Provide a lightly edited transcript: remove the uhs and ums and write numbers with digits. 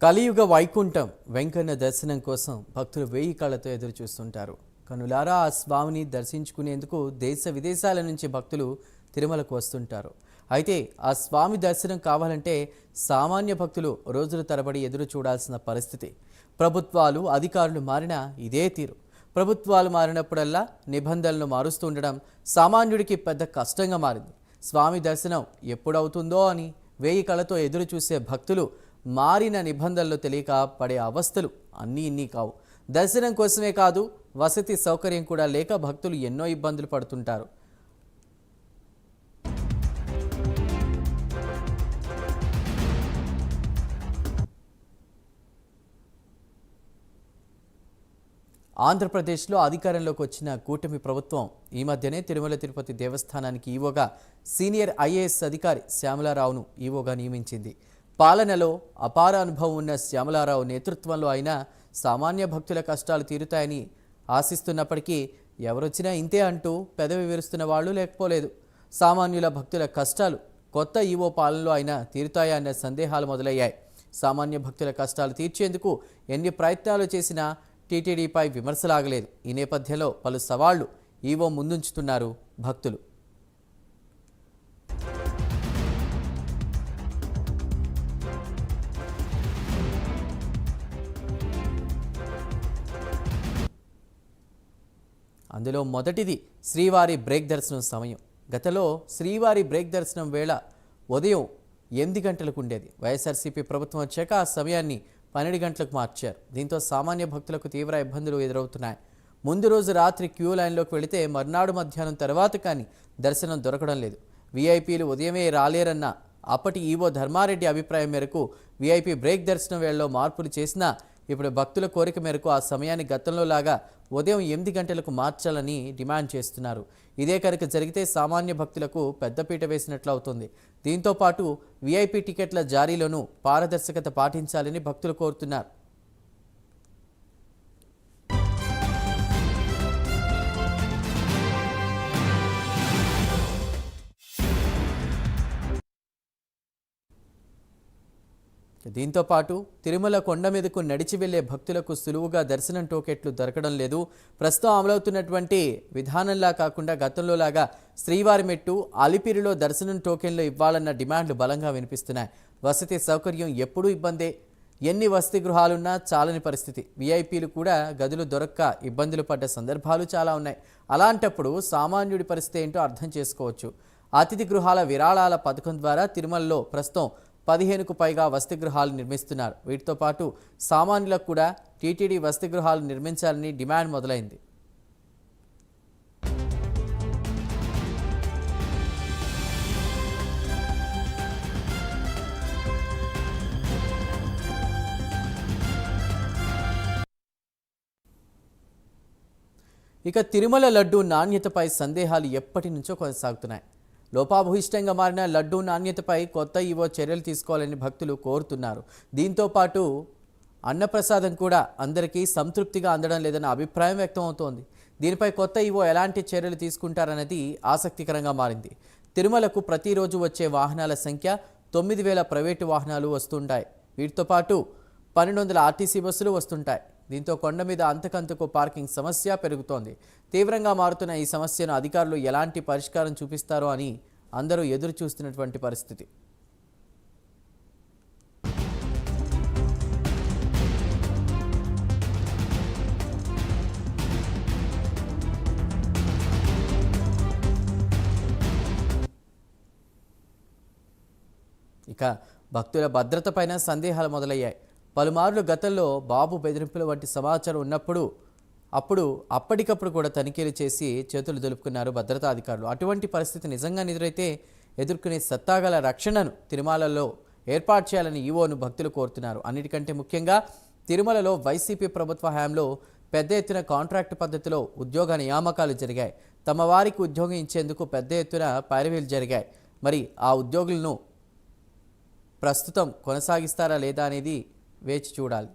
కలియుగ వైకుంఠం వెంకన్న దర్శనం కోసం భక్తులు 1000 కళ్ళతో ఎదురు చూస్తుంటారు. కనులారా ఆ స్వామిని దర్శించుకునేందుకు దేశ విదేశాల నుంచి భక్తులు తిరుమలకు వస్తుంటారు. అయితే ఆ స్వామి దర్శనం కావాలంటే సామాన్య భక్తులు రోజుల తరబడి ఎదురు చూడాల్సిన పరిస్థితి. ప్రభుత్వాలు అధికారులు మారినా ఇదే తీరు. ప్రభుత్వాలు మారినప్పుడల్లా నిబంధనలను మారుస్తూ ఉండడం సామాన్యుడికి పెద్ద కష్టంగా మారింది. స్వామి దర్శనం ఎప్పుడవుతుందో అని 1000 కళ్ళతో ఎదురు చూసే భక్తులు మారిన నిబంధనలు తెలియక పడే అవస్థలు అన్నీ ఇన్ని కావు. దర్శనం కోసమే కాదు, వసతి సౌకర్యం కూడా లేక భక్తులు ఎన్నో ఇబ్బందులు పడుతుంటారు. ఆంధ్రప్రదేశ్లో అధికారంలోకి వచ్చిన కూటమి ప్రభుత్వం ఈ మధ్యనే తిరుమల తిరుపతి దేవస్థానానికి ఈవోగా సీనియర్ ఐఏఎస్ అధికారి శ్యామలారావును ఈవోగా నియమించింది. పాలనలో అపార అనుభవం ఉన్న శ్యామలారావు నేతృత్వంలో అయినా సామాన్య భక్తుల కష్టాలు తీరుతాయని ఆశిస్తున్నప్పటికీ ఎవరొచ్చినా ఇంతే అంటూ పెదవి విరుస్తున్న వాళ్ళు లేకపోలేదు. సామాన్యుల భక్తుల కష్టాలు కొత్త ఈవో పాలనలో అయినా తీరుతాయా అన్న సందేహాలు మొదలయ్యాయి. సామాన్య భక్తుల కష్టాలు తీర్చేందుకు ఎన్ని ప్రయత్నాలు చేసినా టీటీడీపై విమర్శలాగలేదు. ఈ నేపథ్యంలో పలు సవాళ్లు ఈవో ముందుంచుతున్నారు భక్తులు. అందులో మొదటిది శ్రీవారి బ్రేక్ దర్శనం సమయం. గతంలో శ్రీవారి బ్రేక్ దర్శనం వేళ ఉదయం 8 గంటలకు ఉండేది. వైఎస్ఆర్సీపీ ప్రభుత్వం వచ్చాక ఆ సమయాన్ని 12 గంటలకు మార్చారు. దీంతో సామాన్య భక్తులకు తీవ్ర ఇబ్బందులు ఎదురవుతున్నాయి. ముందు రోజు రాత్రి క్యూ లైన్లోకి వెళితే మర్నాడు మధ్యాహ్నం తర్వాత కానీ దర్శనం దొరకడం లేదు. వీఐపీలు ఉదయమే రాలేరన్న అప్పటి ఈవో ధర్మారెడ్డి అభిప్రాయం మేరకు వీఐపీ బ్రేక్ దర్శనం వేళలో మార్పులు చేసినా ఇప్పుడు భక్తుల కోరిక మేరకు ఆ సమయాన్ని గతంలో లాగా ఉదయం 8 గంటలకు మార్చాలని డిమాండ్ చేస్తున్నారు. ఇదే కనుక జరిగితే సామాన్య భక్తులకు పెద్దపీట వేసినట్లు అవుతుంది. దీంతో పాటు వీఐపీ టికెట్ల జారీలోనూ పారదర్శకత పాటించాలని భక్తులు కోరుతున్నారు. దీంతో పాటు తిరుమల కొండ మీదకు నడిచి వెళ్లే భక్తులకు సులువుగా దర్శనం టోకెట్లు దొరకడం లేదు. ప్రస్తుతం అమలవుతున్నటువంటి విధానంలా కాకుండా గతంలోలాగా శ్రీవారి మెట్టు అలిపిరిలో దర్శనం టోకెన్లు ఇవ్వాలన్న డిమాండ్లు బలంగా వినిపిస్తున్నాయి. వసతి సౌకర్యం ఎప్పుడూ ఇబ్బందే. ఎన్ని వసతి గృహాలున్నా చాలని పరిస్థితి. వీఐపీలు కూడా గదులు దొరక్క ఇబ్బందులు పడ్డ సందర్భాలు చాలా ఉన్నాయి. అలాంటప్పుడు సామాన్యుడి పరిస్థితి ఏంటో అర్థం చేసుకోవచ్చు. అతిథి గృహాల విరాళాల పథకం ద్వారా తిరుమలలో ప్రస్తుతం 15కు పైగా వసతి గృహాలు నిర్మిస్తున్నారు. వీటితో పాటు సామాన్యులకు కూడా టీటీడీ వసతి గృహాలు నిర్మించాలని డిమాండ్ మొదలైంది. ఇక తిరుమల లడ్డూ నాణ్యతపై సందేహాలు ఎప్పటి నుంచో కొనసాగుతున్నాయి. లోపాభూయిష్టంగా మారిన లడ్డూ నాణ్యతపై కొత్త ఈవో చర్యలు తీసుకోవాలని భక్తులు కోరుతున్నారు. దీంతో పాటు అన్నప్రసాదం కూడా అందరికీ సంతృప్తిగా అందడం లేదన్న అభిప్రాయం వ్యక్తం అవుతోంది. దీనిపై కొత్త ఈవో ఎలాంటి చర్యలు తీసుకుంటారన్నది ఆసక్తికరంగా మారింది. తిరుమలకు ప్రతిరోజు వచ్చే వాహనాల సంఖ్య 9000 ప్రైవేటు వాహనాలు వస్తుంటాయి. వీటితో పాటు 1200 ఆర్టీసీ బస్సులు వస్తుంటాయి. దీంతో కొండ మీద అంతకంతకు పార్కింగ్ సమస్య పెరుగుతోంది. తీవ్రంగా మారుతున్న ఈ సమస్యను అధికారులు ఎలాంటి పరిష్కారం చూపిస్తారో అని అందరూ ఎదురు చూస్తున్నటువంటి పరిస్థితి. ఇక భక్తుల భద్రతపైన సందేహాలు మొదలయ్యాయి. పలుమార్లు గతంలో బాబు బెదిరింపుల వంటి సమాచారం ఉన్నప్పుడు అప్పటికప్పుడు కూడా తనిఖీలు చేసి చేతులు దులుపుకున్నారు భద్రతా అధికారులు. అటువంటి పరిస్థితి నిజంగా ఎదురైతే ఎదుర్కొనే సత్తాగల రక్షణను తిరుమలలో ఏర్పాటు చేయాలని ఈవోను భక్తులు కోరుతున్నారు. అన్నిటికంటే ముఖ్యంగా తిరుమలలో వైసీపీ ప్రభుత్వ హయాంలో పెద్ద ఎత్తున కాంట్రాక్టు పద్ధతిలో ఉద్యోగ నియామకాలు జరిగాయి. తమ వారికి ఉద్యోగం ఇచ్చేందుకు పెద్ద ఎత్తున పైరవీలు జరిగాయి. మరి ఆ ఉద్యోగులను ప్రస్తుతం కొనసాగిస్తారా లేదా అనేది వేచి చూడాలి.